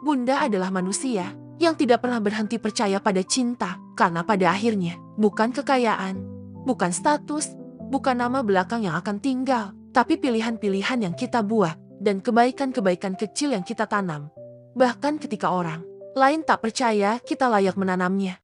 Bunda adalah manusia yang tidak pernah berhenti percaya pada cinta. Karena pada akhirnya, bukan kekayaan, bukan status, bukan nama belakang yang akan tinggal, tapi pilihan-pilihan yang kita buat dan kebaikan-kebaikan kecil yang kita tanam. Bahkan ketika orang lain tak percaya kita layak menanamnya.